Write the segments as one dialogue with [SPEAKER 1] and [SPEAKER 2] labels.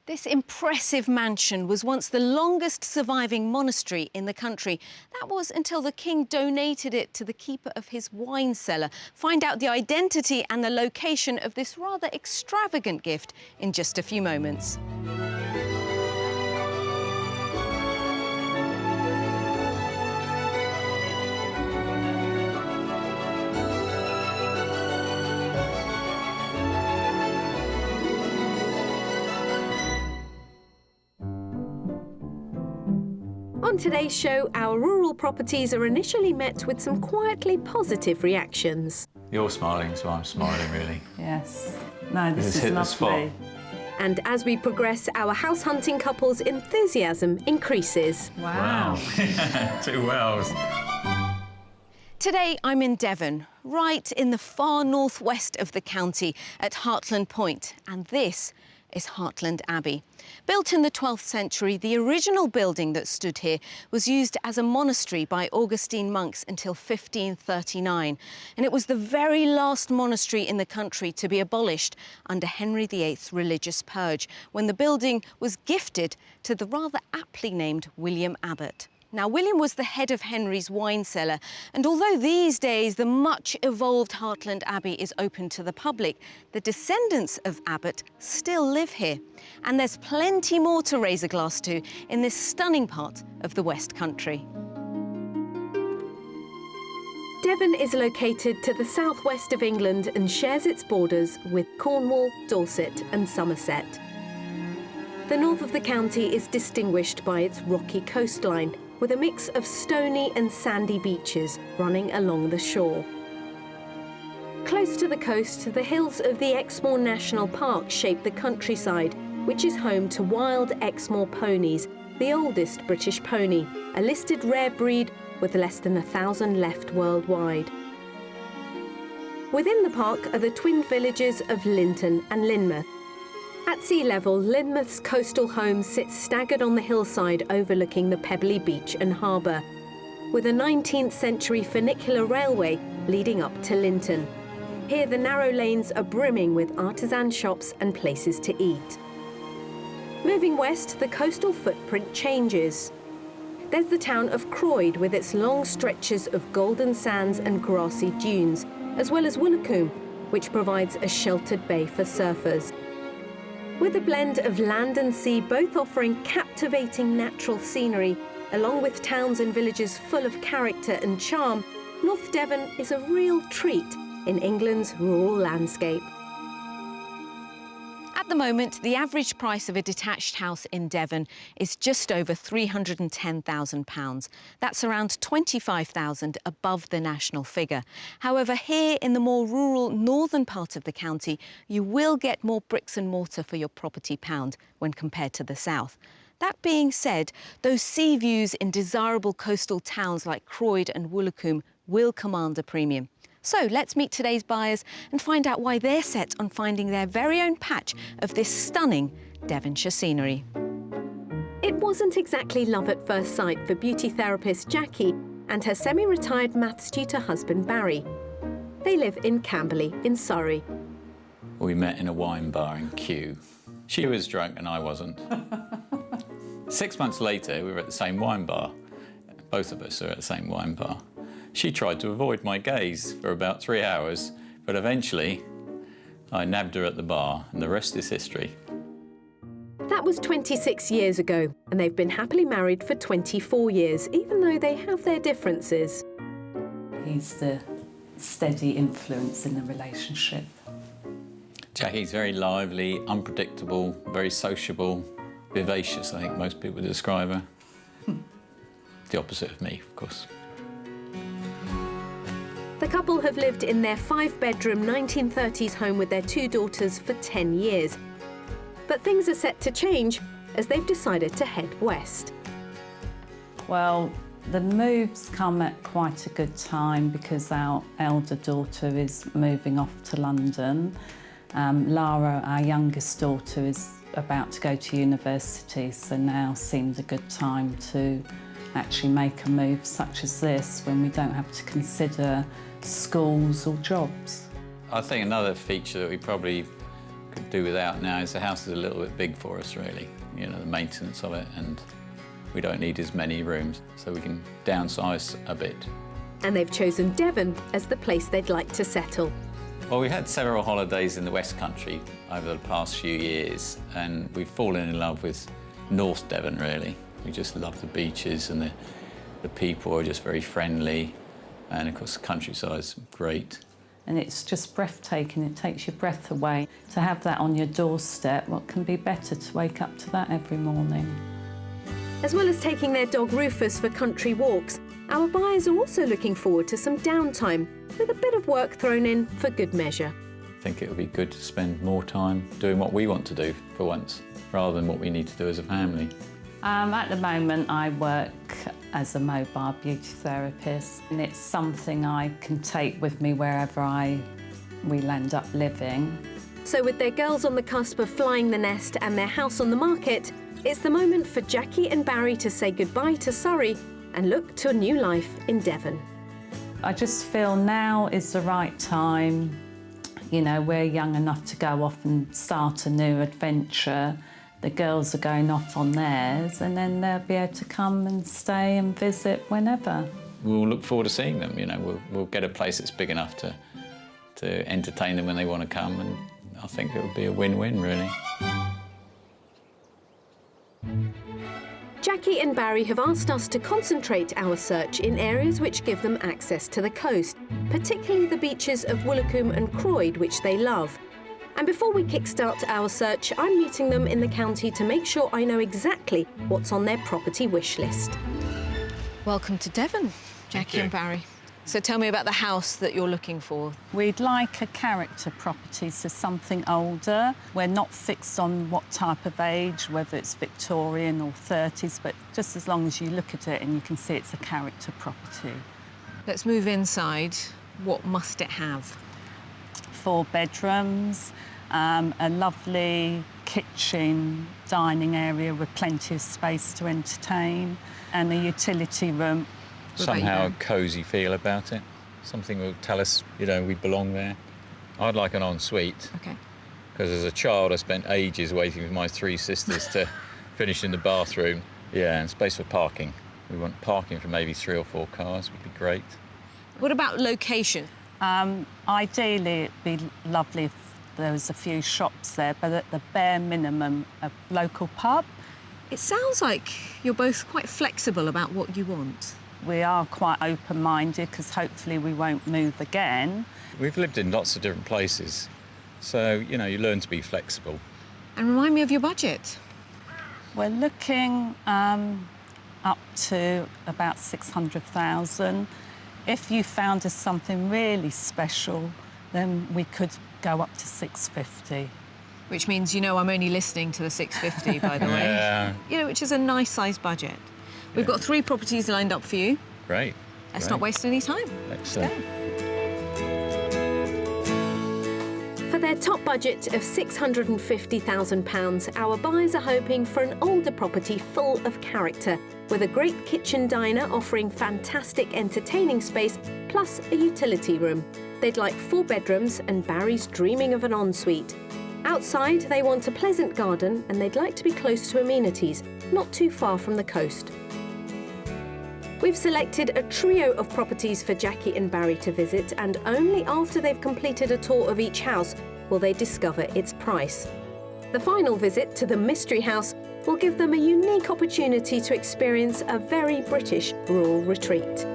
[SPEAKER 1] This impressive mansion was once the longest surviving monastery in the country. That was until the king donated it to the keeper of his wine cellar. Find out the identity and the location of this rather extravagant gift in just a few moments.
[SPEAKER 2] On today's show, our rural properties are initially met with some quietly positive reactions.
[SPEAKER 3] You're smiling, so I'm smiling, really.
[SPEAKER 4] Yes. No, this is
[SPEAKER 3] hit the
[SPEAKER 4] lovely.
[SPEAKER 3] spot.
[SPEAKER 2] And as we progress, our house hunting couple's enthusiasm increases.
[SPEAKER 4] Wow.
[SPEAKER 3] 2 wells.
[SPEAKER 1] Today I'm in Devon, right in the far northwest of the county at Hartland Point, and this is Hartland Abbey. Built in the 12th century, the original building that stood here was used as a monastery by Augustine monks until 1539. And it was the very last monastery in the country to be abolished under Henry VIII's religious purge, when the building was gifted to the rather aptly named William Abbot. Now, William was the head of Henry's wine cellar, and although these days the much-evolved Hartland Abbey is open to the public, the descendants of Abbot still live here. And there's plenty more to raise a glass to in this stunning part of the West Country.
[SPEAKER 2] Devon is located to the southwest of England and shares its borders with Cornwall, Dorset and Somerset. The north of the county is distinguished by its rocky coastline, with a mix of stony and sandy beaches running along the shore. Close to the coast, the hills of the Exmoor National Park shape the countryside, which is home to wild Exmoor ponies, the oldest British pony, a listed rare breed with less than 1,000 left worldwide. Within the park are the twin villages of Linton and Lynmouth. At sea level, Lynmouth's coastal home sits staggered on the hillside overlooking the pebbly beach and harbour, with a 19th century funicular railway leading up to Linton. Here the narrow lanes are brimming with artisan shops and places to eat. Moving west, the coastal footprint changes. There's the town of Croyd with its long stretches of golden sands and grassy dunes, as well as Woolacombe, which provides a sheltered bay for surfers. With a blend of land and sea both offering captivating natural scenery, along with towns and villages full of character and charm, North Devon is a real treat in England's rural landscape.
[SPEAKER 1] At the moment, the average price of a detached house in Devon is just over £310,000. That's around £25,000 above the national figure. However, here in the more rural northern part of the county, you will get more bricks and mortar for your property pound when compared to the south. That being said, those sea views in desirable coastal towns like Croyd and Woolacombe will command a premium. So let's meet today's buyers and find out why they're set on finding their very own patch of this stunning Devonshire scenery.
[SPEAKER 2] It wasn't exactly love at first sight for beauty therapist Jackie and her semi-retired maths tutor husband Barry. They live in Camberley in Surrey.
[SPEAKER 3] We met in a wine bar in Kew. She was drunk and I wasn't. 6 months later, we were at the same wine bar. Both of us are at the same wine bar. She tried to avoid my gaze for about 3 hours, but eventually I nabbed her at the bar, and the rest is history.
[SPEAKER 2] That was 26 years ago, and they've been happily married for 24 years, even though they have their differences.
[SPEAKER 4] He's the steady influence in the relationship.
[SPEAKER 3] Jackie's very lively, unpredictable, very sociable, vivacious, I think most people would describe her. The opposite of me, of course.
[SPEAKER 2] The couple have lived in their 5-bedroom 1930s home with their 2 daughters for 10 years. But things are set to change as they've decided to head west.
[SPEAKER 4] Well, the moves come at quite a good time because our elder daughter is moving off to London. Lara, our youngest daughter, is about to go to university, so now seems a good time to actually make a move such as this when we don't have to consider schools or jobs.
[SPEAKER 3] I think another feature that we probably could do without now is the house is a little bit big for us, really. You know, the maintenance of it, and we don't need as many rooms, so we can downsize a bit.
[SPEAKER 2] And they've chosen Devon as the place they'd like to settle.
[SPEAKER 3] Well, we had several holidays in the West Country over the past few years, and we've fallen in love with North Devon, really. We just love the beaches, and the people are just very friendly, and of course the countryside's great.
[SPEAKER 4] And it's just breathtaking, it takes your breath away. To have that on your doorstep, what can be better to wake up to that every morning?
[SPEAKER 2] As well as taking their dog Rufus for country walks, our buyers are also looking forward to some downtime, with a bit of work thrown in for good measure.
[SPEAKER 3] I think it would be good to spend more time doing what we want to do for once, rather than what we need to do as a family.
[SPEAKER 4] At the moment, I work as a mobile beauty therapist, and it's something I can take with me wherever we'll end up living.
[SPEAKER 2] So with their girls on the cusp of flying the nest and their house on the market, it's the moment for Jackie and Barry to say goodbye to Surrey and look to a new life in Devon.
[SPEAKER 4] I just feel now is the right time. You know, we're young enough to go off and start a new adventure. The girls are going off on theirs, and then they'll be able to come and stay and visit whenever.
[SPEAKER 3] We'll look forward to seeing them. You know, we'll get a place that's big enough to entertain them when they want to come, and I think it would be a win-win, really.
[SPEAKER 2] Jackie and Barry have asked us to concentrate our search in areas which give them access to the coast, particularly the beaches of Woolacombe and Croyd, which they love. And before we kickstart our search, I'm meeting them in the county to make sure I know exactly what's on their property wish list.
[SPEAKER 1] Welcome to Devon, Jackie and Barry. So tell me about the house that you're looking for.
[SPEAKER 4] We'd like a character property, so something older. We're not fixed on what type of age, whether it's Victorian or 30s, but just as long as you look at it and you can see it's a character property.
[SPEAKER 1] Let's move inside. What must it have?
[SPEAKER 4] 4 bedrooms, a lovely kitchen, dining area with plenty of space to entertain, and a utility room.
[SPEAKER 3] Somehow a cosy feel about it. Something will tell us, you know, we belong there. I'd like an ensuite.
[SPEAKER 1] Okay.
[SPEAKER 3] Because as a child, I spent ages waiting for my 3 sisters to finish in the bathroom. Yeah, and space for parking. We want parking for maybe 3 or 4 cars, would be great.
[SPEAKER 1] What about location?
[SPEAKER 4] Ideally, it'd be lovely if there was a few shops there, but at the bare minimum, a local pub.
[SPEAKER 1] It sounds like you're both quite flexible about what you want.
[SPEAKER 4] We are quite open-minded because hopefully we won't move again.
[SPEAKER 3] We've lived in lots of different places, so, you know, you learn to be flexible.
[SPEAKER 1] And remind me of your budget.
[SPEAKER 4] We're looking up to about 600,000. If you found us something really special, then we could go up to 650.
[SPEAKER 1] Which means, you know, I'm only listening to the 650, by the way.
[SPEAKER 3] Yeah.
[SPEAKER 1] You know, which is a nice size budget. We've got 3 properties lined up for you.
[SPEAKER 3] Great.
[SPEAKER 1] Let's not waste any time.
[SPEAKER 3] Excellent.
[SPEAKER 2] For their top budget of £650,000, our buyers are hoping for an older property full of character, with a great kitchen diner offering fantastic entertaining space, plus a utility room. They'd like 4 bedrooms, and Barry's dreaming of an ensuite. Outside, they want a pleasant garden, and they'd like to be close to amenities, not too far from the coast. We've selected a trio of properties for Jackie and Barry to visit, and only after they've completed a tour of each house will they discover its price. The final visit to the Mystery House will give them a unique opportunity to experience a very British rural retreat.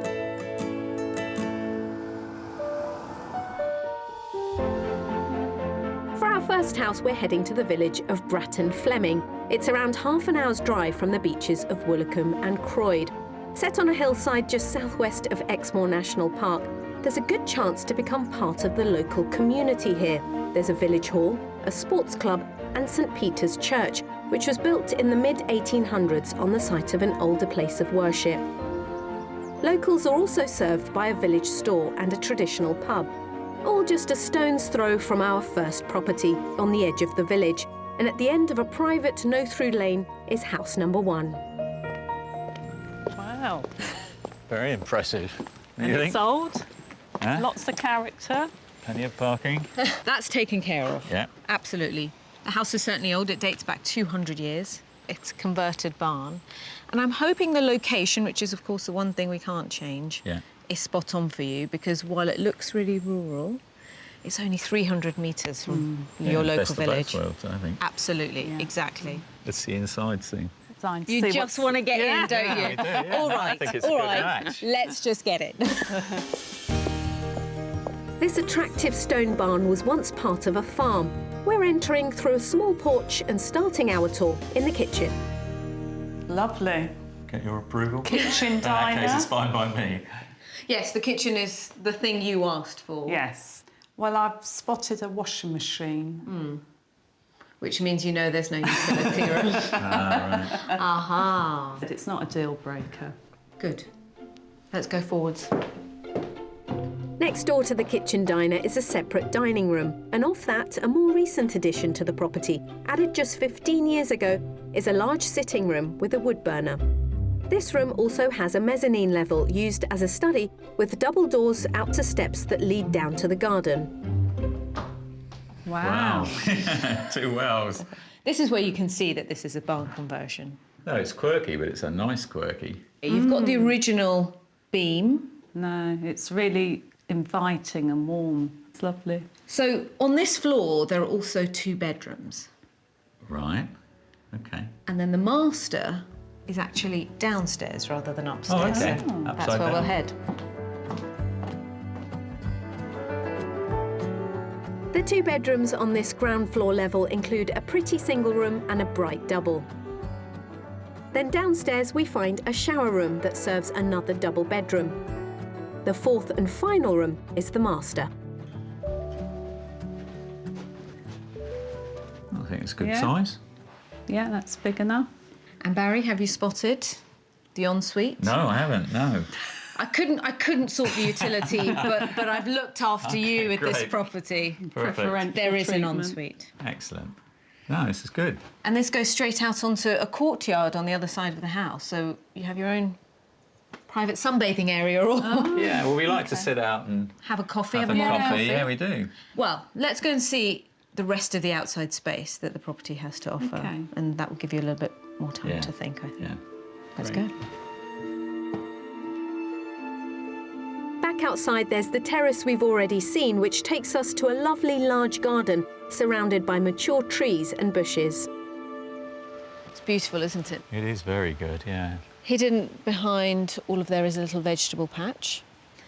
[SPEAKER 2] For our first house, we're heading to the village of Bratton Fleming. It's around half an hour's drive from the beaches of Woolacombe and Croyd. Set on a hillside just southwest of Exmoor National Park, there's a good chance to become part of the local community here. There's a village hall, a sports club, and St Peter's Church, which was built in the mid-1800s on the site of an older place of worship. Locals are also served by a village store and a traditional pub, all just a stone's throw from our first property on the edge of the village. And at the end of a private no-through lane is house number 1.
[SPEAKER 4] Wow.
[SPEAKER 3] Very impressive.
[SPEAKER 4] And it's old,
[SPEAKER 3] Huh?
[SPEAKER 4] lots of character.
[SPEAKER 3] Plenty of parking.
[SPEAKER 1] That's taken care of.
[SPEAKER 3] Yeah.
[SPEAKER 1] Absolutely. The house is certainly old. It dates back 200 years. It's a converted barn. And I'm hoping the location, which is, of course, the one thing we can't change,
[SPEAKER 3] Yeah.
[SPEAKER 1] is spot on for you, because while it looks really rural, it's only 300 metres from your local
[SPEAKER 3] best
[SPEAKER 1] village.
[SPEAKER 3] Of both worlds, I think.
[SPEAKER 1] Absolutely,
[SPEAKER 4] Yeah.
[SPEAKER 1] exactly.
[SPEAKER 3] Let's see inside soon.
[SPEAKER 1] You just want to get in, don't you?
[SPEAKER 3] we do, yeah.
[SPEAKER 1] All
[SPEAKER 3] No,
[SPEAKER 1] right,
[SPEAKER 3] I think it's a
[SPEAKER 1] all
[SPEAKER 3] good
[SPEAKER 1] right.
[SPEAKER 3] match.
[SPEAKER 1] Let's just get it.
[SPEAKER 2] This attractive stone barn was once part of a farm. We're entering through a small porch and starting our tour in the kitchen.
[SPEAKER 4] Lovely.
[SPEAKER 3] Get your approval?
[SPEAKER 4] Kitchen
[SPEAKER 3] In that case,
[SPEAKER 4] diner.
[SPEAKER 3] it's fine by me.
[SPEAKER 1] Yes, the kitchen is the thing you asked for.
[SPEAKER 4] Yes. Well, I've spotted a washing machine.
[SPEAKER 1] Which means you know there's no utility room.
[SPEAKER 3] Right.
[SPEAKER 1] Aha.
[SPEAKER 4] But it's not a deal breaker.
[SPEAKER 1] Good. Let's go forwards.
[SPEAKER 2] Next door to the kitchen diner is a separate dining room, and off that, a more recent addition to the property, added just 15 years ago, is a large sitting room with a wood burner. This room also has a mezzanine level used as a study with double doors out to steps that lead down to the garden.
[SPEAKER 4] Wow.
[SPEAKER 3] Two wells.
[SPEAKER 1] This is where you can see that this is a barn conversion.
[SPEAKER 3] No, it's quirky, but it's a nice quirky.
[SPEAKER 1] You've got the original beam.
[SPEAKER 4] No, it's really inviting and warm. It's lovely.
[SPEAKER 1] So on this floor, there are also 2 bedrooms.
[SPEAKER 3] Right. Okay.
[SPEAKER 1] And then the master is actually downstairs rather than upstairs.
[SPEAKER 3] Oh, okay.
[SPEAKER 1] So that's
[SPEAKER 3] Upside
[SPEAKER 1] where we'll
[SPEAKER 3] down.
[SPEAKER 1] head.
[SPEAKER 2] The 2 bedrooms on this ground floor level include a pretty single room and a bright double. Then downstairs we find a shower room that serves another double bedroom. The 4th and final room is the master.
[SPEAKER 3] I think it's good
[SPEAKER 4] Yeah.
[SPEAKER 3] size.
[SPEAKER 4] Yeah, that's big enough.
[SPEAKER 1] And Barry, have you spotted the ensuite?
[SPEAKER 3] No, I haven't, no.
[SPEAKER 1] I couldn't sort the utility, but I've looked after you with this
[SPEAKER 3] great.
[SPEAKER 1] property.
[SPEAKER 3] Perfect.
[SPEAKER 1] There is an
[SPEAKER 4] treatment.
[SPEAKER 1] ensuite.
[SPEAKER 3] Excellent. No, this is good.
[SPEAKER 1] And this goes straight out onto a courtyard on the other side of the house. So you have your own private sunbathing area or
[SPEAKER 3] Yeah, well, we like to sit out and
[SPEAKER 1] have a coffee,
[SPEAKER 3] have
[SPEAKER 1] have
[SPEAKER 3] a
[SPEAKER 1] a morning
[SPEAKER 3] coffee.
[SPEAKER 1] coffee.
[SPEAKER 3] Yeah, we do.
[SPEAKER 1] Well, let's go and see the rest of the outside space that the property has to offer.
[SPEAKER 4] Okay.
[SPEAKER 1] And that will give you a little bit more time
[SPEAKER 3] Yeah.
[SPEAKER 1] to think, I think.
[SPEAKER 3] Yeah.
[SPEAKER 1] Let's
[SPEAKER 3] Great.
[SPEAKER 1] go.
[SPEAKER 2] Back outside there's the terrace we've already seen, which takes us to a lovely large garden surrounded by mature trees and bushes.
[SPEAKER 1] It's beautiful, isn't it?
[SPEAKER 3] It is very good, yeah.
[SPEAKER 1] Hidden behind all of there is a little vegetable patch.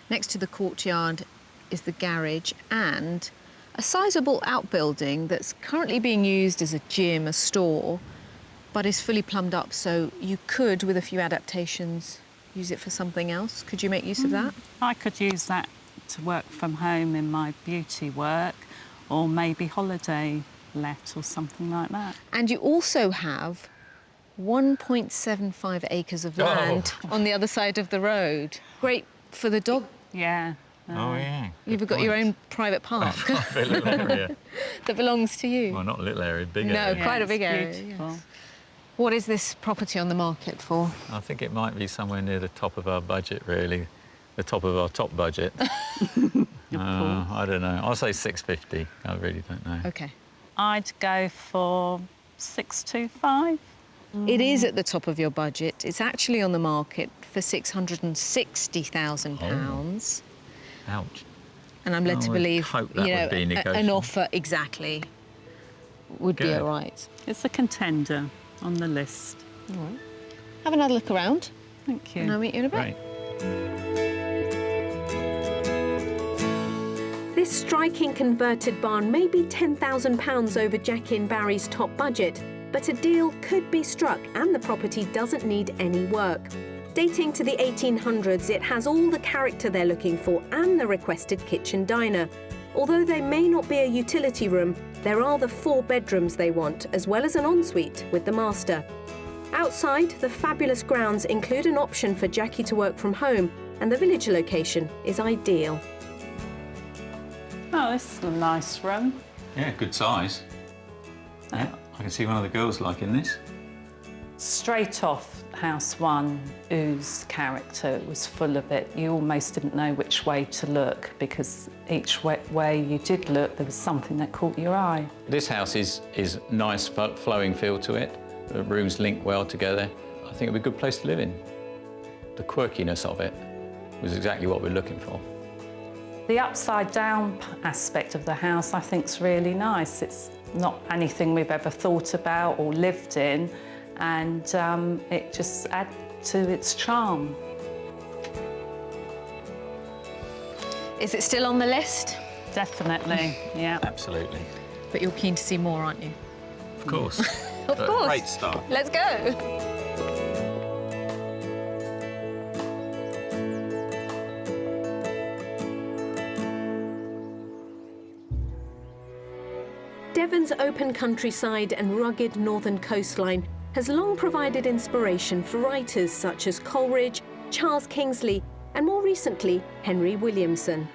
[SPEAKER 1] Next to the courtyard is the garage and a sizable outbuilding that's currently being used as a gym, a store, but is fully plumbed up, so you could, with a few adaptations, use it for something else. Could you make use of that?
[SPEAKER 4] I could use that to work from home in my beauty work, or maybe holiday let or something like that.
[SPEAKER 1] And you also have 1.75 acres of land on the other side of the road. Great for the dog.
[SPEAKER 4] Yeah.
[SPEAKER 3] Oh, yeah.
[SPEAKER 1] You've got your own private park
[SPEAKER 3] A little area.
[SPEAKER 1] that belongs to you.
[SPEAKER 3] Well, not a little area, big
[SPEAKER 1] No,
[SPEAKER 3] area.
[SPEAKER 1] quite a
[SPEAKER 4] it's
[SPEAKER 1] big area,
[SPEAKER 4] beautiful.
[SPEAKER 1] yes. What is this property on the market for?
[SPEAKER 3] I think it might be somewhere near the top of our budget, really. The top of our top budget. I don't know. I'll say 650. I really don't know.
[SPEAKER 1] Okay.
[SPEAKER 4] I'd go for 625.
[SPEAKER 1] It is at the top of your budget. It's actually on the market for £660,000.
[SPEAKER 3] Ouch.
[SPEAKER 1] And I'm led
[SPEAKER 3] I
[SPEAKER 1] to
[SPEAKER 3] would
[SPEAKER 1] believe,
[SPEAKER 3] hope that would be
[SPEAKER 1] an
[SPEAKER 3] negotiable.
[SPEAKER 1] offer exactly would be
[SPEAKER 3] Good.
[SPEAKER 1] all right.
[SPEAKER 4] It's a contender on the list.
[SPEAKER 1] All right. Have another look around,
[SPEAKER 4] Thank you.
[SPEAKER 1] and I'll meet you in a bit.
[SPEAKER 3] Great.
[SPEAKER 2] This striking converted barn may be £10,000 over Jackie and Barry's top budget, but a deal could be struck and the property doesn't need any work. Dating to the 1800s, it has all the character they're looking for and the requested kitchen diner. Although there may not be a utility room, there are the 4 bedrooms they want, as well as an ensuite with the master. Outside, the fabulous grounds include an option for Jackie to work from home, and the village location is ideal.
[SPEAKER 4] Oh, this is a nice room.
[SPEAKER 3] Yeah, good size. Yeah, I can see one of the girls liking this.
[SPEAKER 4] Straight off House 1 oozed character. It was full of it. You almost didn't know which way to look because each way you did look, there was something that caught your eye.
[SPEAKER 3] This house is nice, flowing feel to it. The rooms link well together. I think it'd be a good place to live in. The quirkiness of it was exactly what we're looking for.
[SPEAKER 4] The upside-down aspect of the house, I think, is really nice. It's not anything we've ever thought about or lived in, and it just adds to its charm.
[SPEAKER 1] Is it still on the list?
[SPEAKER 4] Definitely, yeah.
[SPEAKER 3] Absolutely.
[SPEAKER 1] But you're keen to see more, aren't you?
[SPEAKER 3] Of course.
[SPEAKER 1] Of course.
[SPEAKER 3] Great start.
[SPEAKER 1] Let's go.
[SPEAKER 2] Devon's open countryside and rugged northern coastline has long provided inspiration for writers such as Coleridge, Charles Kingsley, and more recently, Henry Williamson.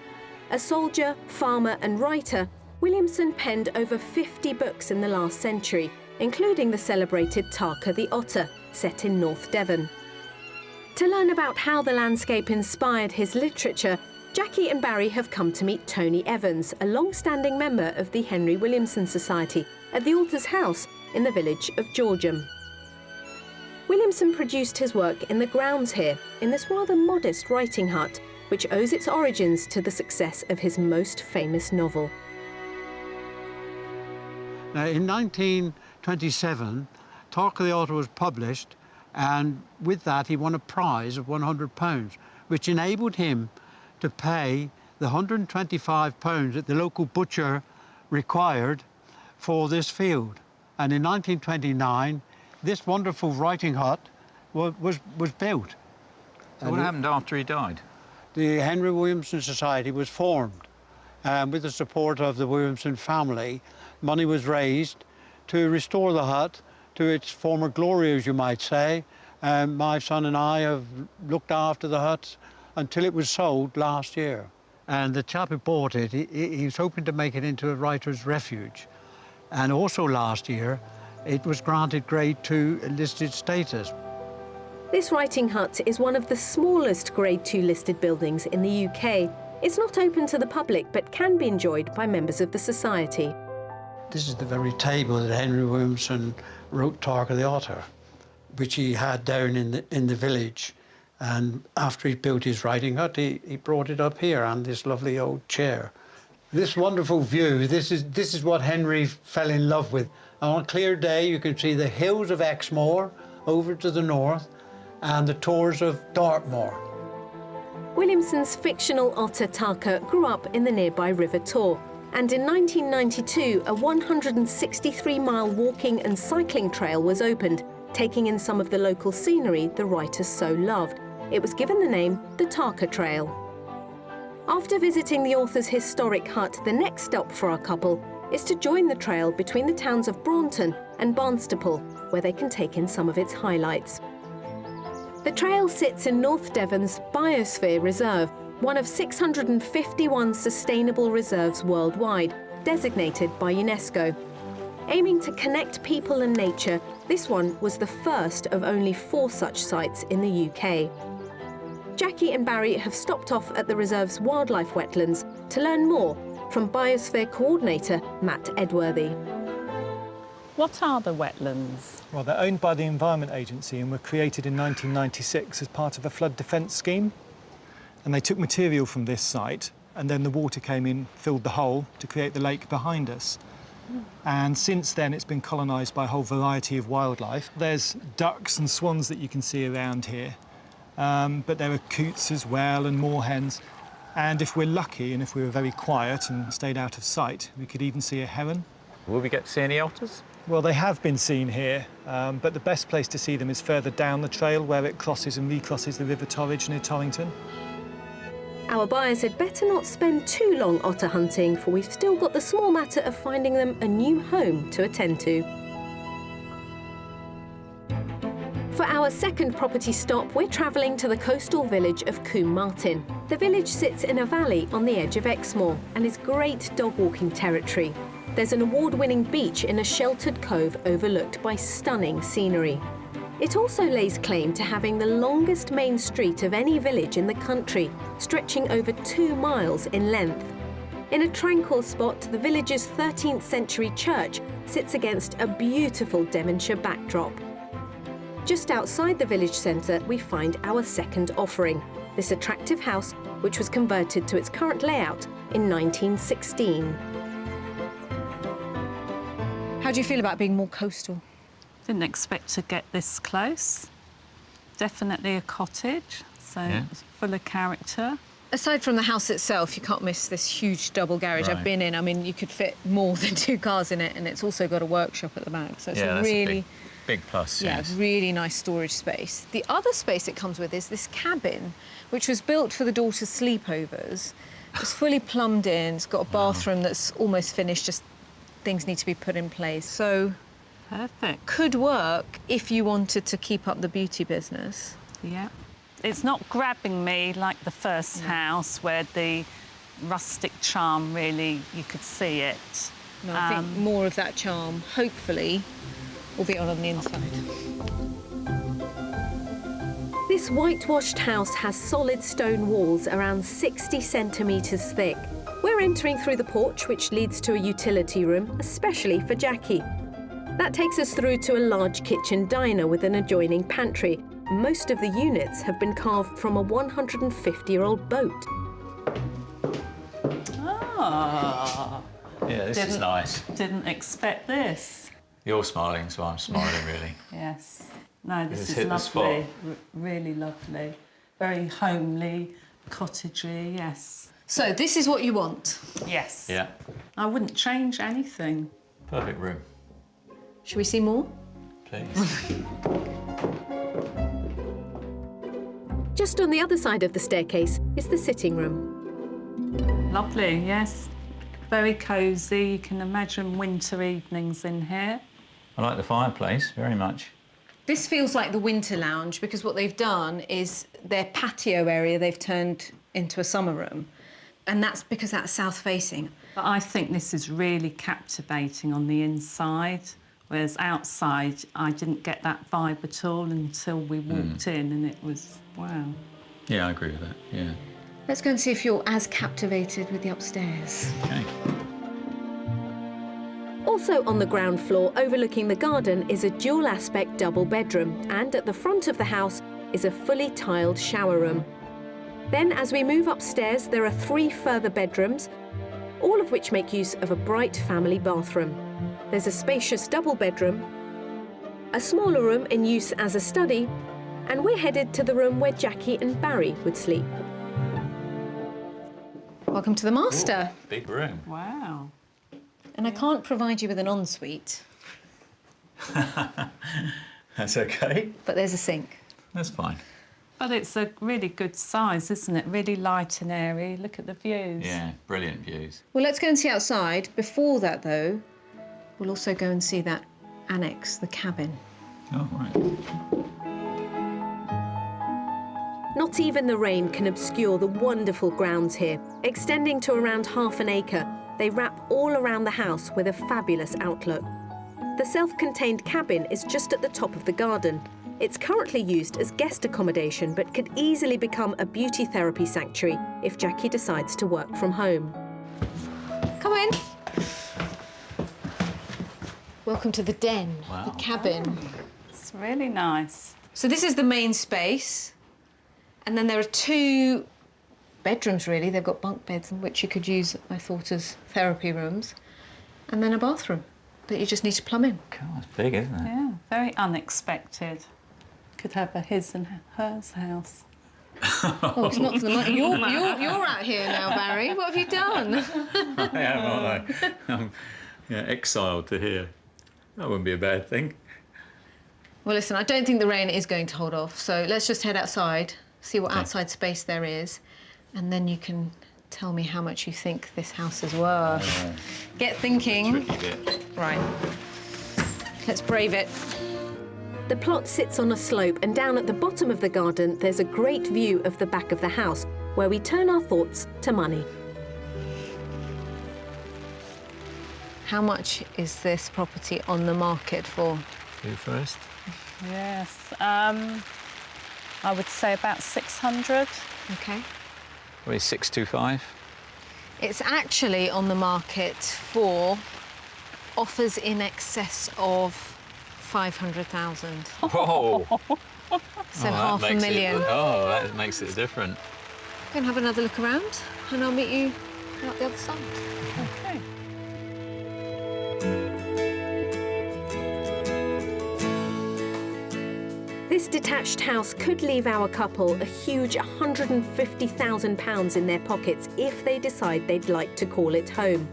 [SPEAKER 2] A soldier, farmer and writer, Williamson penned over 50 books in the last century, including the celebrated Tarka the Otter, set in North Devon. To learn about how the landscape inspired his literature, Jackie and Barry have come to meet Tony Evans, a long-standing member of the Henry Williamson Society, at the author's house in the village of Georgeham. Williamson produced his work in the grounds here, in this rather modest writing hut, which owes its origins to the success of his most famous novel.
[SPEAKER 5] Now, in 1927, Tarka the Otter was published, and with that he won a prize of £100, which enabled him to pay the £125 that the local butcher required for this field. And in 1929, this wonderful writing hut was built.
[SPEAKER 3] So what happened after he died?
[SPEAKER 5] The Henry Williamson Society was formed. With the support of the Williamson family, money was raised to restore the hut to its former glory, as you might say. My son and I have looked after the hut until it was sold last year. And the chap who bought it, he was hoping to make it into a writer's refuge. And also last year, it was granted Grade 2 listed status.
[SPEAKER 2] This writing hut is one of the smallest Grade 2 listed buildings in the UK. It's not open to the public, but can be enjoyed by members of the Society.
[SPEAKER 5] This is the very table that Henry Williamson wrote Tarka the Otter, which he had down in the village. And after he built his writing hut, he brought it up here on this lovely old chair. This wonderful view, this is what Henry fell in love with. On a clear day, you can see the hills of Exmoor over to the north and the tors of Dartmoor.
[SPEAKER 2] Williamson's fictional otter Tarka grew up in the nearby River Tor, and in 1992, a 163-mile walking and cycling trail was opened, taking in some of the local scenery the writer so loved. It was given the name the Tarka Trail. After visiting the author's historic hut, the next stop for our couple is to join the trail between the towns of Braunton and Barnstaple, where they can take in some of its highlights. The trail sits in North Devon's Biosphere Reserve, one of 651 sustainable reserves worldwide, designated by UNESCO. Aiming to connect people and nature, this one was the first of only 4 such sites in the UK. Jackie and Barry have stopped off at the reserve's wildlife wetlands to learn more from Biosphere Coordinator Matt Edworthy.
[SPEAKER 4] What are the wetlands?
[SPEAKER 6] Well, they're owned by the Environment Agency and were created in 1996 as part of a flood defence scheme. And they took material from this site, and then the water came in, filled the hole to create the lake behind us. And since then, it's been colonised by a whole variety of wildlife. There's ducks and swans that you can see around here, but there are coots as well and moorhens. And if we're lucky and if we were very quiet and stayed out of sight, we could even see a heron.
[SPEAKER 3] Will we get to see any otters?
[SPEAKER 6] Well, they have been seen here, but the best place to see them is further down the trail where it crosses and recrosses the River Torridge near Torrington.
[SPEAKER 2] Our buyers had better not spend too long otter hunting, for we've still got the small matter of finding them a new home to attend to. For our second property stop, we're travelling to the coastal village of Combe Martin. The village sits in a valley on the edge of Exmoor and is great dog walking territory. There's an award-winning beach in a sheltered cove overlooked by stunning scenery. It also lays claim to having the longest main street of any village in the country, stretching over 2 miles in length. In a tranquil spot, the village's 13th century church sits against a beautiful Devonshire backdrop. Just outside the village centre, we find our second offering, this attractive house, which was converted to its current layout in 1916.
[SPEAKER 1] How do you feel about being more coastal?
[SPEAKER 4] Didn't expect to get this close. Definitely a cottage, so it's full of character.
[SPEAKER 1] Aside from the house itself, you can't miss this huge double garage.
[SPEAKER 3] Right.
[SPEAKER 1] I've been in. I mean, you could fit more than 2 cars in it, and it's also got a workshop at the back. So it's a
[SPEAKER 3] that's
[SPEAKER 1] really,
[SPEAKER 3] a big plus, yes.
[SPEAKER 1] really nice storage space. The other space it comes with is this cabin, which was built for the daughter's sleepovers. It's fully plumbed in. It's got a bathroom that's almost finished. Just things need to be put in place. So
[SPEAKER 4] Perfect.
[SPEAKER 1] could work if you wanted to keep up the beauty business.
[SPEAKER 4] Yeah. It's not grabbing me like the first house where the rustic charm really, you could see it.
[SPEAKER 1] No, I think more of that charm, hopefully, will be on the inside.
[SPEAKER 2] This whitewashed house has solid stone walls around 60 centimetres thick. We're entering through the porch, which leads to a utility room, especially for Jackie. That takes us through to a large kitchen diner with an adjoining pantry. Most of the units have been carved from a 150-year-old boat.
[SPEAKER 4] Ah,
[SPEAKER 3] Yeah, this is nice.
[SPEAKER 4] didn't expect this.
[SPEAKER 3] You're smiling, so I'm smiling, really.
[SPEAKER 4] Yes. No, this
[SPEAKER 3] It's
[SPEAKER 4] is
[SPEAKER 3] hit the spot.
[SPEAKER 4] lovely. Really lovely. Very homely, cottagey, yes.
[SPEAKER 1] So this is what you want.
[SPEAKER 4] Yes.
[SPEAKER 3] Yeah,
[SPEAKER 4] I wouldn't change anything.
[SPEAKER 3] perfect room,
[SPEAKER 1] Should we see more?
[SPEAKER 3] please.
[SPEAKER 2] Just on the other side of the staircase is the sitting room.
[SPEAKER 4] Lovely, yes. Very cosy. You can imagine winter evenings in here.
[SPEAKER 3] I like the fireplace very much.
[SPEAKER 1] This feels like the winter lounge because what they've done is their patio area they've turned into a summer room. And that's because that's south-facing.
[SPEAKER 4] But I think this is really captivating on the inside, whereas outside I didn't get that vibe at all until we walked in, and it was, wow.
[SPEAKER 3] Yeah, I agree with that, yeah.
[SPEAKER 1] Let's go and see if you're as captivated with the upstairs.
[SPEAKER 3] Okay.
[SPEAKER 2] Also on the ground floor, overlooking the garden, is a dual-aspect double bedroom, and at the front of the house is a fully tiled shower room. Then, as we move upstairs, there are 3 further bedrooms, all of which make use of a bright family bathroom. There's a spacious double bedroom, a smaller room in use as a study, and we're headed to the room where Jackie and Barry would sleep.
[SPEAKER 1] Welcome to the master.
[SPEAKER 3] Ooh, big room.
[SPEAKER 4] Wow.
[SPEAKER 1] And I can't provide you with an ensuite,
[SPEAKER 3] That's okay.
[SPEAKER 1] but there's a sink.
[SPEAKER 3] That's fine.
[SPEAKER 4] But it's a really good size, isn't it? Really light and airy. Look at the views.
[SPEAKER 3] Yeah, brilliant views.
[SPEAKER 1] Well, let's go and see outside. Before that, though, we'll also go and see that annex, the cabin.
[SPEAKER 3] Oh, right.
[SPEAKER 2] Not even the rain can obscure the wonderful grounds here. Extending to around half an acre, they wrap all around the house with a fabulous outlook. The self-contained cabin is just at the top of the garden. It's currently used as guest accommodation, but could easily become a beauty therapy sanctuary if Jackie decides to work from home.
[SPEAKER 1] Come in. Welcome to the den,
[SPEAKER 3] Wow.
[SPEAKER 1] the cabin.
[SPEAKER 4] It's really nice.
[SPEAKER 1] So this is the main space. And then there are 2 bedrooms, really. They've got bunk beds, which you could use, I thought, as therapy rooms. And then a bathroom that you just need to plumb in.
[SPEAKER 3] God, it's big, isn't it?
[SPEAKER 4] Yeah, very unexpected. Could have a his and hers house.
[SPEAKER 1] Oh, it's not for the money. You're out here now, Barry. What have you done?
[SPEAKER 3] I am, aren't I? I'm exiled to here. That wouldn't be a bad thing.
[SPEAKER 1] Well, listen, I don't think the rain is going to hold off. So let's just head outside, see what
[SPEAKER 3] Okay.
[SPEAKER 1] outside space there is. And then you can tell me how much you think this house is worth. Get thinking.
[SPEAKER 3] Tricky bit.
[SPEAKER 1] Right. Let's brave it.
[SPEAKER 2] The plot sits on a slope, and down at the bottom of the garden, there's a great view of the back of the house, where we turn our thoughts to money.
[SPEAKER 1] How much is this property on the market for?
[SPEAKER 3] do first?
[SPEAKER 4] Yes. I would say about 600.
[SPEAKER 1] OK.
[SPEAKER 3] Probably 625.
[SPEAKER 1] It's actually on the market for offers in excess of 500,000.
[SPEAKER 3] Whoa!
[SPEAKER 1] So $500,000.
[SPEAKER 3] That makes it different.
[SPEAKER 1] Go and have another look around, and I'll meet you out the other side.
[SPEAKER 4] Okay.
[SPEAKER 2] This detached house could leave our couple a huge £150,000 in their pockets if they decide they'd like to call it home.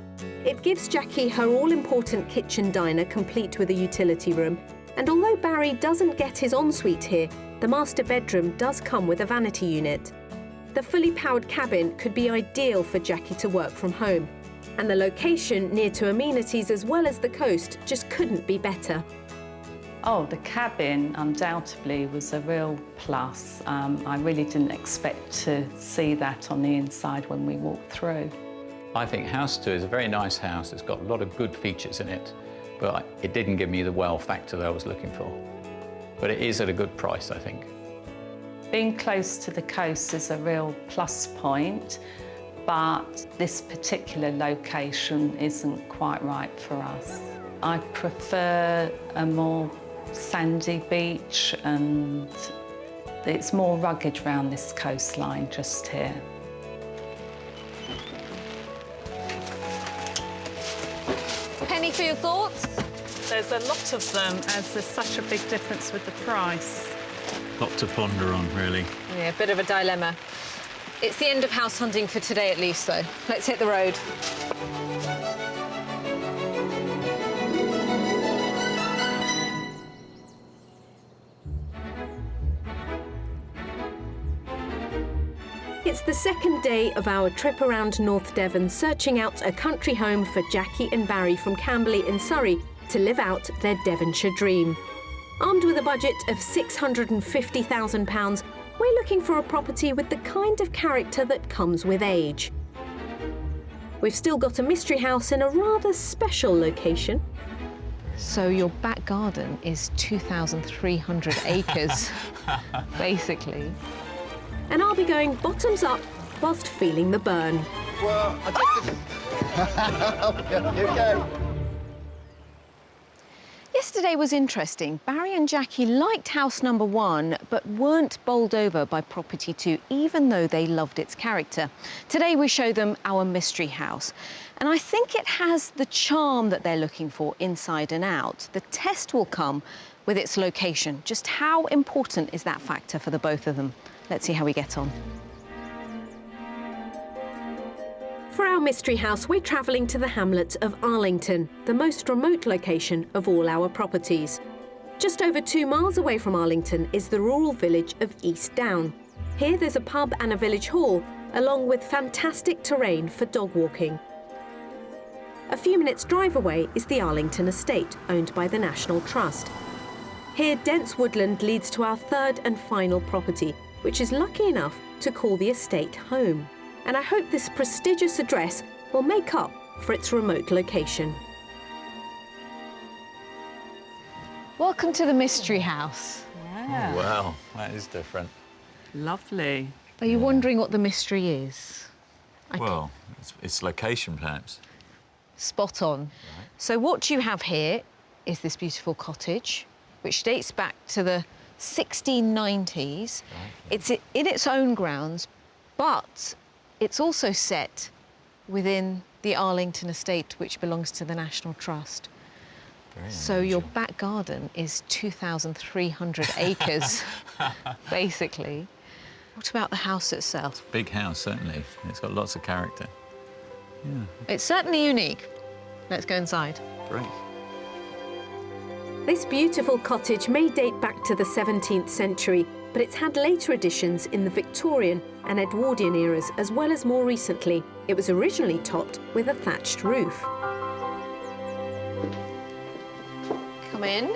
[SPEAKER 2] It gives Jackie her all-important kitchen diner complete with a utility room, and although Barry doesn't get his ensuite here, the master bedroom does come with a vanity unit. The fully powered cabin could be ideal for Jackie to work from home, and the location near to amenities as well as the coast just couldn't be better.
[SPEAKER 4] Oh, the cabin undoubtedly was a real plus. I really didn't expect to see that on the inside when we walked through.
[SPEAKER 3] I think House 2 is a very nice house. It's got a lot of good features in it, but it didn't give me the wow factor that I was looking for. But it is at a good price, I think.
[SPEAKER 4] Being close to the coast is a real plus point, but this particular location isn't quite right for us. I prefer a more sandy beach, and it's more rugged around this coastline just here.
[SPEAKER 1] Penny for your thoughts?
[SPEAKER 4] There's a lot of them, as there's such a big difference with the price.
[SPEAKER 3] Lot to ponder on, really.
[SPEAKER 1] Yeah, a bit of a dilemma. It's the end of house hunting for today, at least, though. Let's hit the road.
[SPEAKER 2] It's the second day of our trip around North Devon, searching out a country home for Jackie and Barry from Camberley in Surrey to live out their Devonshire dream. Armed with a budget of £650,000, we're looking for a property with the kind of character that comes with age. We've still got a mystery house in a rather special location.
[SPEAKER 1] So your back garden is 2,300 acres, basically.
[SPEAKER 2] And I'll be going bottoms up whilst feeling the burn.
[SPEAKER 7] Well, I just... You go.
[SPEAKER 1] Yesterday was interesting. Barry and Jackie liked house number 1, but weren't bowled over by property 2, even though they loved its character. Today we show them our mystery house. And I think it has the charm that they're looking for inside and out. The test will come with its location. Just how important is that factor for the both of them? Let's see how we get on.
[SPEAKER 2] For our mystery house, we're travelling to the hamlet of Arlington, the most remote location of all our properties. Just over 2 miles away from Arlington is the rural village of East Down. Here there's a pub and a village hall, along with fantastic terrain for dog walking. A few minutes' drive away is the Arlington estate, owned by the National Trust. Here, dense woodland leads to our third and final property, which is lucky enough to call the estate home. And I hope this prestigious address will make up for its remote location.
[SPEAKER 1] Welcome to the mystery house.
[SPEAKER 4] Yeah.
[SPEAKER 3] Wow, that is different.
[SPEAKER 4] Lovely.
[SPEAKER 1] Are you wondering what the mystery is?
[SPEAKER 3] Well, it's location, perhaps.
[SPEAKER 1] Spot on. Right. So what you have here is this beautiful cottage, which dates back to the 1690s. Right. It's in its own grounds, but it's also set within the Arlington estate, which belongs to the National Trust. So your back garden is 2,300 acres, basically. What about the house itself?
[SPEAKER 3] Big house, certainly. It's got lots of character. Yeah.
[SPEAKER 1] It's certainly unique. Let's go inside.
[SPEAKER 3] Great.
[SPEAKER 2] This beautiful cottage may date back to the 17th century, but it's had later additions in the Victorian and Edwardian eras, as well as more recently. It was originally topped with a thatched roof.
[SPEAKER 1] Come in.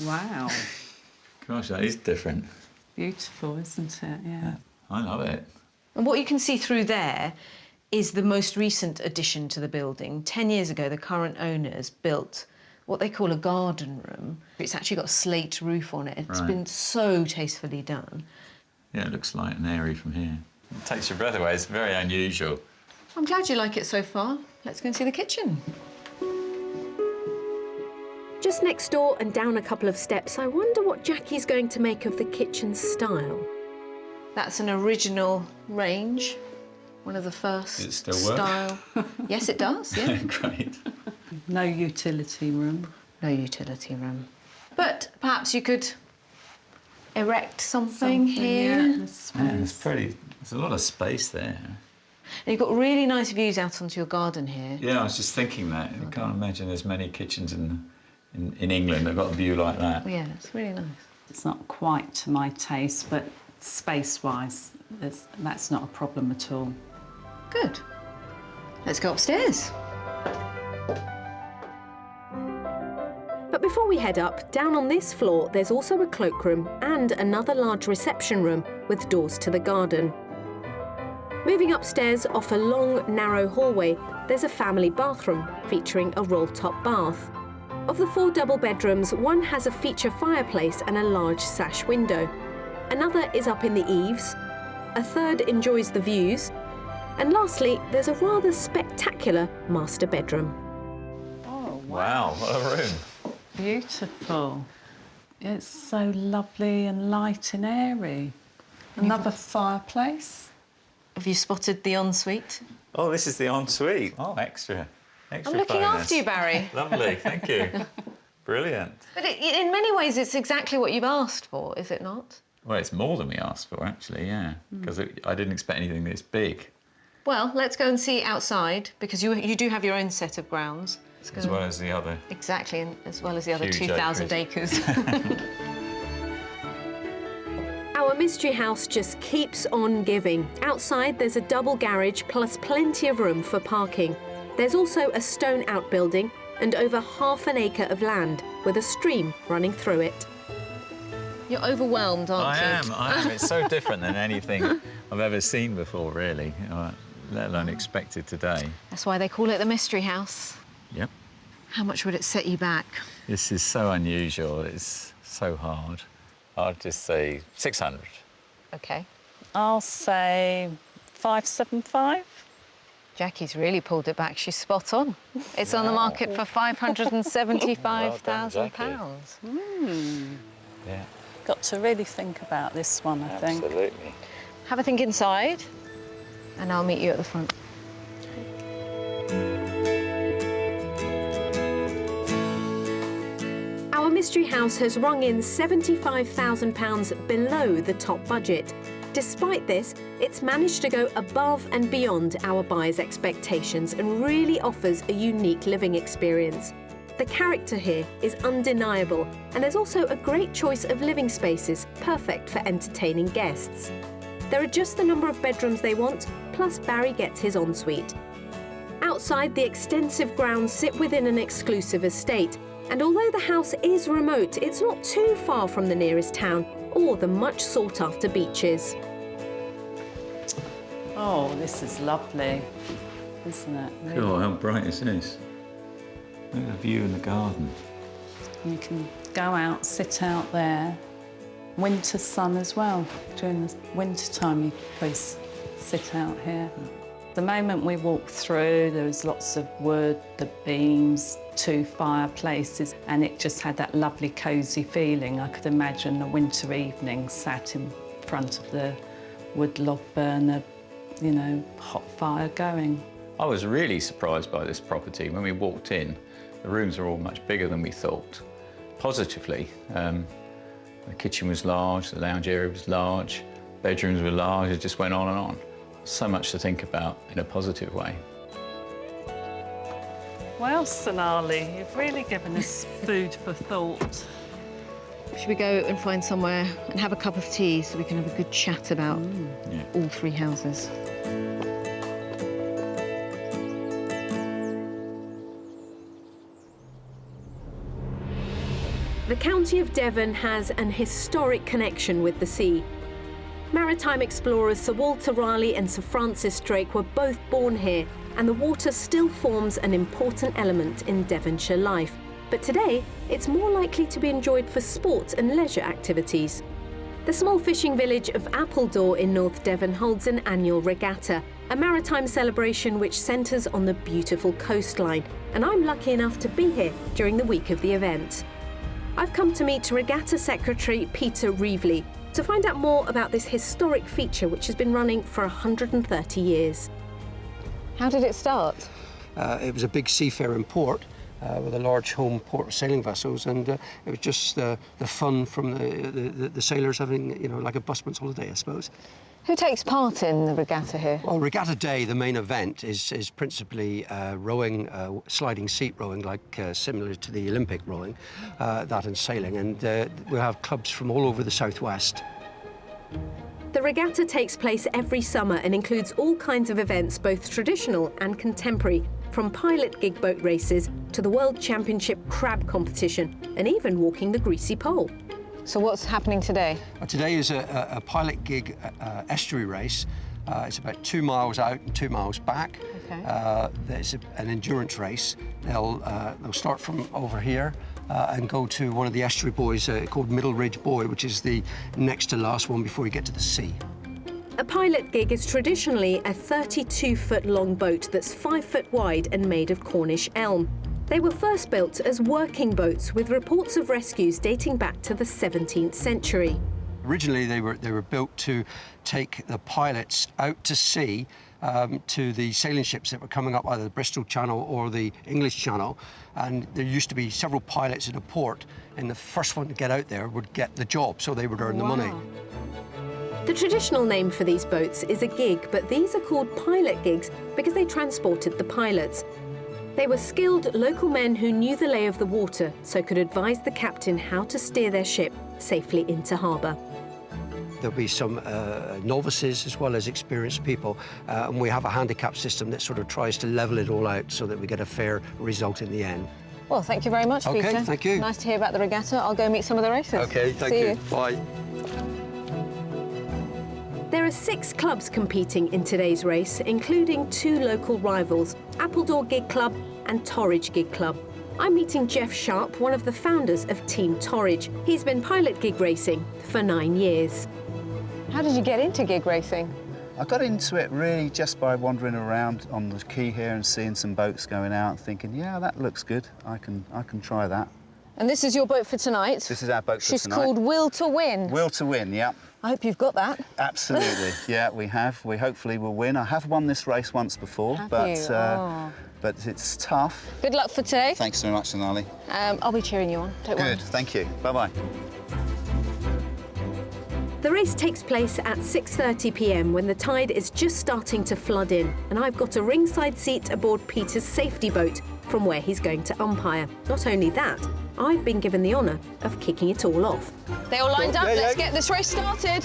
[SPEAKER 4] Wow.
[SPEAKER 3] Gosh, that is different.
[SPEAKER 4] Beautiful, isn't it? Yeah.
[SPEAKER 3] I love it.
[SPEAKER 1] And what you can see through there is the most recent addition to the building. 10 years ago, the current owners built what they call a garden room. It's actually got a slate roof on it. It's
[SPEAKER 3] Right.
[SPEAKER 1] been so tastefully done.
[SPEAKER 3] Yeah, it looks light and airy from here. It takes your breath away. It's very unusual.
[SPEAKER 1] I'm glad you like it so far. Let's go and see the kitchen.
[SPEAKER 2] Just next door and down a couple of steps, I wonder what Jackie's going to make of the kitchen style.
[SPEAKER 1] That's an original range, one of the first
[SPEAKER 3] Does it still work?
[SPEAKER 1] style. Yes, it does, yeah.
[SPEAKER 3] Great.
[SPEAKER 4] No utility room.
[SPEAKER 1] No utility room. But perhaps you could erect something here.
[SPEAKER 4] Yeah,
[SPEAKER 3] Yeah, it's pretty. There's a lot of space there.
[SPEAKER 1] And you've got really nice views out onto your garden here.
[SPEAKER 3] Yeah, I was just thinking that. I can't imagine there's many kitchens in England that have got a view like that.
[SPEAKER 1] Yeah, it's really nice.
[SPEAKER 4] It's not quite to my taste, but space-wise, that's not a problem at all.
[SPEAKER 1] Good. Let's go upstairs.
[SPEAKER 2] But before we head up, down on this floor, there's also a cloakroom and another large reception room with doors to the garden. Moving upstairs off a long, narrow hallway, there's a family bathroom featuring a roll-top bath. Of the 4 double bedrooms, one has a feature fireplace and a large sash window. Another is up in the eaves. A third enjoys the views. And lastly, there's a rather spectacular master bedroom.
[SPEAKER 4] Oh,
[SPEAKER 3] Wow, what a room.
[SPEAKER 4] beautiful. It's so lovely and light and airy. Another fireplace.
[SPEAKER 1] Have you spotted the ensuite?
[SPEAKER 3] Oh, this is the ensuite. Oh, extra
[SPEAKER 1] I'm looking
[SPEAKER 3] bonus.
[SPEAKER 1] after you, Barry.
[SPEAKER 3] Lovely, thank you. Brilliant.
[SPEAKER 1] But in many ways, it's exactly what you've asked for, is it not?
[SPEAKER 3] Well, it's more than we asked for, actually, yeah. Because I didn't expect anything this big,
[SPEAKER 1] Well, let's go and see outside, because you do have your own set of grounds. Let's go
[SPEAKER 3] as well as the other.
[SPEAKER 1] Exactly, and as well as the other
[SPEAKER 3] Huge
[SPEAKER 1] 2,000 acres.
[SPEAKER 2] Our mystery house just keeps on giving. Outside, there's a double garage plus plenty of room for parking. There's also a stone outbuilding and over half an acre of land with a stream running through it.
[SPEAKER 1] You're overwhelmed, aren't you?
[SPEAKER 3] I am. It's so different than anything I've ever seen before, really, let alone expected today.
[SPEAKER 1] That's why they call it the mystery house.
[SPEAKER 3] Yep.
[SPEAKER 1] How much would it set you back?
[SPEAKER 3] This is so unusual. It's so hard. I'd just say 600.
[SPEAKER 1] OK.
[SPEAKER 4] I'll say 575.
[SPEAKER 1] Jackie's really pulled it back. She's spot on. It's on the market for £575,000.
[SPEAKER 3] Yeah,
[SPEAKER 4] Got to really think about this one, I think.
[SPEAKER 3] absolutely.
[SPEAKER 1] Have a think inside, and I'll meet you at the front.
[SPEAKER 2] Our mystery house has rung in £75,000 below the top budget. Despite this, it's managed to go above and beyond our buyers' expectations and really offers a unique living experience. The character here is undeniable, and there's also a great choice of living spaces, perfect for entertaining guests. There are just the number of bedrooms they want, plus Barry gets his ensuite. Outside, the extensive grounds sit within an exclusive estate, and although the house is remote, it's not too far from the nearest town or the much sought-after beaches.
[SPEAKER 4] Oh, this is lovely, isn't it? Really?
[SPEAKER 3] Oh, how bright is this? Look at the view in the garden.
[SPEAKER 4] You can go out, sit out there. Winter sun as well. During the winter time, you please sit out here. The moment we walked through, there was lots of wood, the beams, 2 fireplaces, and it just had that lovely cosy feeling. I could imagine a winter evening sat in front of the wood log burner, you know, hot fire going.
[SPEAKER 3] I was really surprised by this property. When we walked in, the rooms are all much bigger than we thought, positively. The kitchen was large, the lounge area was large, bedrooms were large, it just went on and on. So much to think about in a positive way.
[SPEAKER 4] Well, Sonali, you've really given us food for thought.
[SPEAKER 1] Should we go and find somewhere and have a cup of tea so we can have a good chat about all 3 houses?
[SPEAKER 2] The county of Devon has an historic connection with the sea. Maritime explorers Sir Walter Raleigh and Sir Francis Drake were both born here, and the water still forms an important element in Devonshire life, but today it's more likely to be enjoyed for sport and leisure activities. The small fishing village of Appledore in North Devon holds an annual regatta, a maritime celebration which centres on the beautiful coastline, and I'm lucky enough to be here during the week of the event. I've come to meet Regatta Secretary Peter Reevely to find out more about this historic feature which has been running for 130 years.
[SPEAKER 1] How did it start?
[SPEAKER 7] It was a big seafaring port with a large home port of sailing vessels, and it was just the fun from the sailors having, you know, like a busman's holiday, I suppose.
[SPEAKER 1] Who takes part in the regatta here?
[SPEAKER 7] Well, Regatta Day, the main event, is principally rowing, sliding seat rowing, like similar to the Olympic rowing, that and sailing, and we have clubs from all over the southwest.
[SPEAKER 2] The regatta takes place every summer and includes all kinds of events, both traditional and contemporary, from pilot gig boat races to the World Championship crab competition and even walking the greasy pole.
[SPEAKER 1] So what's happening today?
[SPEAKER 7] Today is a pilot gig estuary race. It's about 2 miles out and 2 miles back.
[SPEAKER 1] Okay.
[SPEAKER 7] There's an endurance race. They'll start from over here and go to one of the estuary buoys called Middle Ridge Buoy, which is the next to last one before you get to the sea.
[SPEAKER 2] A pilot gig is traditionally a 32-foot long boat that's 5 foot wide and made of Cornish elm. They were first built as working boats with reports of rescues dating back to the 17th century.
[SPEAKER 7] Originally, they were built to take the pilots out to sea to the sailing ships that were coming up either the Bristol Channel or the English Channel, and there used to be several pilots in a port, and the first one to get out there would get the job, so they would earn the money.
[SPEAKER 2] The traditional name for these boats is a gig, but these are called pilot gigs because they transported the pilots. They were skilled local men who knew the lay of the water, so could advise the captain how to steer their ship safely into harbour.
[SPEAKER 7] There'll be some novices as well as experienced people, and we have a handicap system that sort of tries to level it all out so that we get a fair result in the end.
[SPEAKER 1] Well, thank you very much, Peter.
[SPEAKER 7] Okay, thank you.
[SPEAKER 1] Nice to hear about the regatta. I'll go meet some of the racers.
[SPEAKER 7] Okay, thank
[SPEAKER 1] See
[SPEAKER 7] you. Bye.
[SPEAKER 2] There are 6 clubs competing in today's race, including 2 local rivals, Appledore Gig Club and Torridge Gig Club. I'm meeting Jeff Sharp, one of the founders of Team Torridge. He's been pilot gig racing for 9 years.
[SPEAKER 1] How did you get into gig racing?
[SPEAKER 8] I got into it really just by wandering around on the quay here and seeing some boats going out, thinking, yeah, that looks good. I can try that.
[SPEAKER 1] And this is your boat for tonight?
[SPEAKER 8] This is our boat for
[SPEAKER 1] She's
[SPEAKER 8] tonight.
[SPEAKER 1] She's called Will to Win.
[SPEAKER 8] Will to Win, yeah.
[SPEAKER 1] I hope you've got that.
[SPEAKER 8] Absolutely, yeah, we have. We hopefully will win. I have won this race once before, but it's tough.
[SPEAKER 1] Good luck for today.
[SPEAKER 8] Thanks very much, Sonali.
[SPEAKER 1] I'll be cheering you on, don't worry.
[SPEAKER 8] Good, thank you. Bye-bye.
[SPEAKER 2] The race takes place at 6:30 p.m. when the tide is just starting to flood in, and I've got a ringside seat aboard Peter's safety boat from where he's going to umpire. Not only that, I've been given the honour of kicking it all off.
[SPEAKER 1] They all lined up,
[SPEAKER 7] Yeah,
[SPEAKER 1] let's get this race started.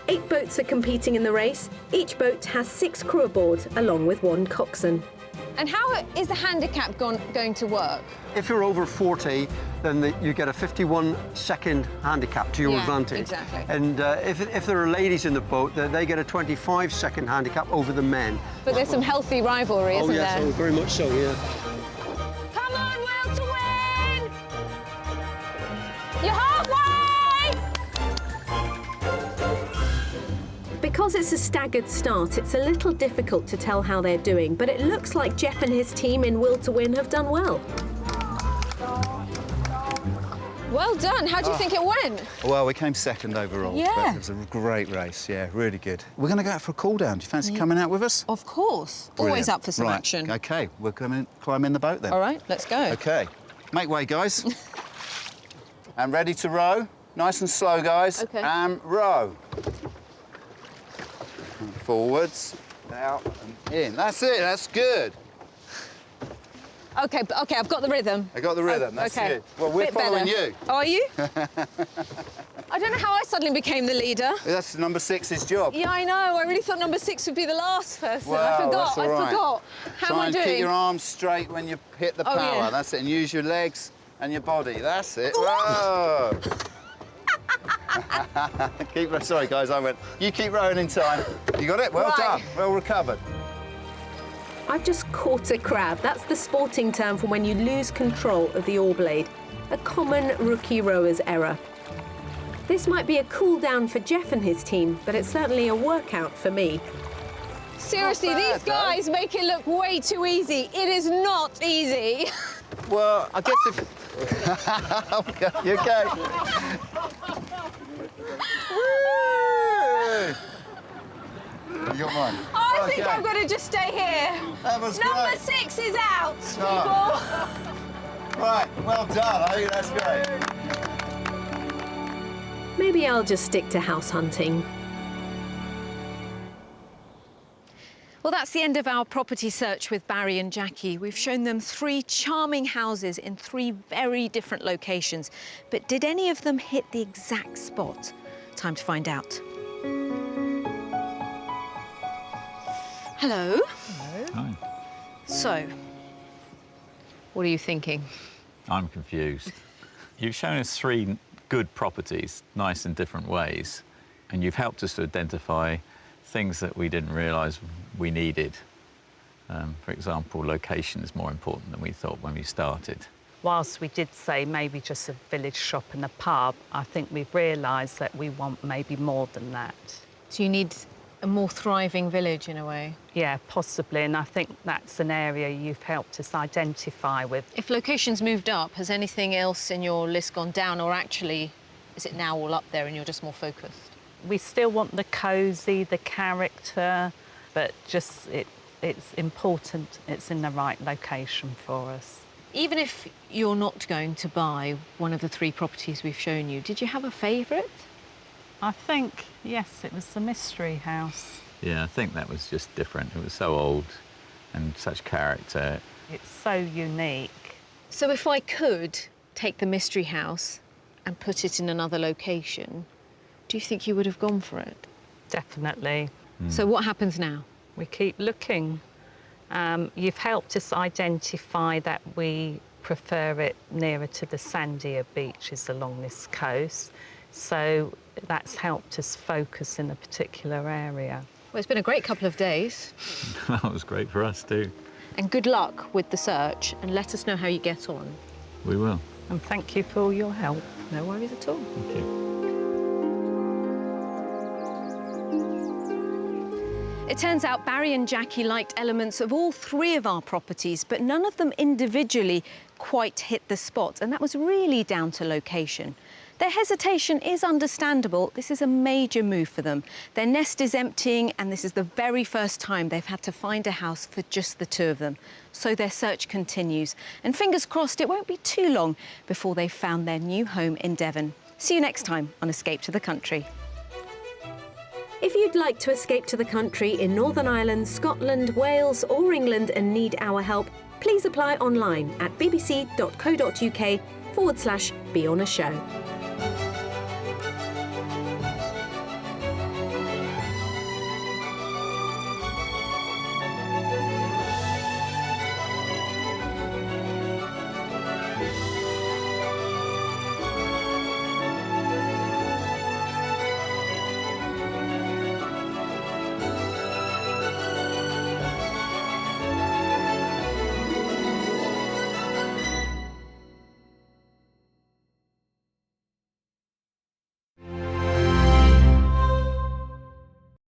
[SPEAKER 2] 8 boats are competing in the race. Each boat has 6 crew aboard, along with 1 coxswain.
[SPEAKER 1] And how is the handicap going to work?
[SPEAKER 7] If you're over 40, then you get a 51-second handicap to your advantage.
[SPEAKER 1] Exactly.
[SPEAKER 7] And if there are ladies in the boat, they get a 25-second handicap over the men.
[SPEAKER 1] But there's some healthy rivalry, isn't
[SPEAKER 7] yes,
[SPEAKER 1] there?
[SPEAKER 7] oh, very much so, yeah.
[SPEAKER 1] Come on, Will to Win! You're halfway!
[SPEAKER 2] Because it's a staggered start, it's a little difficult to tell how they're doing, but it looks like Jeff and his team in Will to Win have done well.
[SPEAKER 1] Well done. How do you think it went?
[SPEAKER 8] Well, we came second overall.
[SPEAKER 1] Yeah.
[SPEAKER 8] But it was a great race, yeah, really good. We're going to go out for a cool down. Do you fancy coming out with us?
[SPEAKER 1] Of course.
[SPEAKER 8] Brilliant.
[SPEAKER 1] Always up for some
[SPEAKER 8] Right,
[SPEAKER 1] action.
[SPEAKER 8] OK, we're going to climb in the boat then.
[SPEAKER 1] All right, let's go.
[SPEAKER 8] OK, make way, guys. And ready to row. Nice and slow, guys.
[SPEAKER 1] OK.
[SPEAKER 8] And row. And forwards, out and in. That's it, that's good.
[SPEAKER 1] OK, I've got the rhythm.
[SPEAKER 8] I got the rhythm, that's
[SPEAKER 1] okay.
[SPEAKER 8] good. Well, we're
[SPEAKER 1] Bit
[SPEAKER 8] following
[SPEAKER 1] better.
[SPEAKER 8] you.
[SPEAKER 1] Oh, are you? I don't know how I suddenly became the leader.
[SPEAKER 8] That's number 6's job.
[SPEAKER 1] Yeah, I know. I really thought number 6 would be the last person.
[SPEAKER 8] Well,
[SPEAKER 1] I forgot.
[SPEAKER 8] that's all right.
[SPEAKER 1] I forgot. How
[SPEAKER 8] Try
[SPEAKER 1] am I
[SPEAKER 8] and
[SPEAKER 1] doing?
[SPEAKER 8] keep your arms straight when you hit the
[SPEAKER 1] Oh,
[SPEAKER 8] power.
[SPEAKER 1] yeah.
[SPEAKER 8] That's it. And use your legs and your body. That's it. Whoa! Sorry, guys, I went. You keep rowing in time. You got it? Well
[SPEAKER 1] Right.
[SPEAKER 8] done. Well recovered.
[SPEAKER 2] I've just caught a crab. That's the sporting term for when you lose control of the oar blade, a common rookie rower's error. This might be a cool down for Jeff and his team, but it's certainly a workout for me.
[SPEAKER 1] Seriously,
[SPEAKER 8] Not bad,
[SPEAKER 1] these guys make it look way too easy. It is not easy.
[SPEAKER 8] Well, I guess if... Okay, you go. Woo! You got mine?
[SPEAKER 1] I think
[SPEAKER 8] Okay.
[SPEAKER 1] I'm going to just stay here.
[SPEAKER 8] That was
[SPEAKER 1] Number
[SPEAKER 8] great.
[SPEAKER 1] 6 is out,
[SPEAKER 8] Oh.
[SPEAKER 1] people.
[SPEAKER 8] Right, well done. I think that's great.
[SPEAKER 2] Maybe I'll just stick to house hunting.
[SPEAKER 1] Well, that's the end of our property search with Barry and Jackie. We've shown them 3 charming houses in 3 very different locations. But did any of them hit the exact spot? Time to find out. Hello.
[SPEAKER 3] Hi.
[SPEAKER 1] So, what are you thinking?
[SPEAKER 3] I'm confused. You've shown us 3 good properties, nice in different ways, and you've helped us to identify things that we didn't realise we needed. For example, location is more important than we thought when we started.
[SPEAKER 4] Whilst we did say maybe just a village shop and a pub, I think we've realised that we want maybe more than that.
[SPEAKER 1] So you need a more thriving village in a way.
[SPEAKER 4] Yeah, possibly, and I think that's an area you've helped us identify with.
[SPEAKER 1] If location's moved up, has anything else in your list gone down, or actually is it now all up there and you're just more focused?
[SPEAKER 4] We still want the cosy, the character, but just it's important it's in the right location for us.
[SPEAKER 1] Even if you're not going to buy one of the 3 properties we've shown you, did you have a favourite?
[SPEAKER 4] I think, yes, it was the mystery house.
[SPEAKER 3] Yeah, I think that was just different. It was so old and such character.
[SPEAKER 4] It's so unique.
[SPEAKER 1] So if I could take the mystery house and put it in another location, do you think you would have gone for it?
[SPEAKER 4] Definitely.
[SPEAKER 1] So what happens now?
[SPEAKER 4] We keep looking. You've helped us identify that we prefer it nearer to the sandier beaches along this coast. So that's helped us focus in a particular area.
[SPEAKER 1] Well, it's been a great couple of days.
[SPEAKER 3] That was great for us too.
[SPEAKER 1] And good luck with the search, and let us know how you get on.
[SPEAKER 3] We will.
[SPEAKER 4] And thank you for all your help.
[SPEAKER 1] No worries at all.
[SPEAKER 3] Thank you.
[SPEAKER 1] It turns out Barry and Jackie liked elements of all 3 of our properties, but none of them individually quite hit the spot, and that was really down to location. Their hesitation is understandable. This is a major move for them. Their nest is emptying, and this is the very first time they've had to find a house for just the 2 of them. So their search continues, and fingers crossed it won't be too long before they've found their new home in Devon. See you next time on Escape to the Country.
[SPEAKER 2] If you'd like to escape to the country in Northern Ireland, Scotland, Wales or England and need our help, please apply online at bbc.co.uk/be on a show.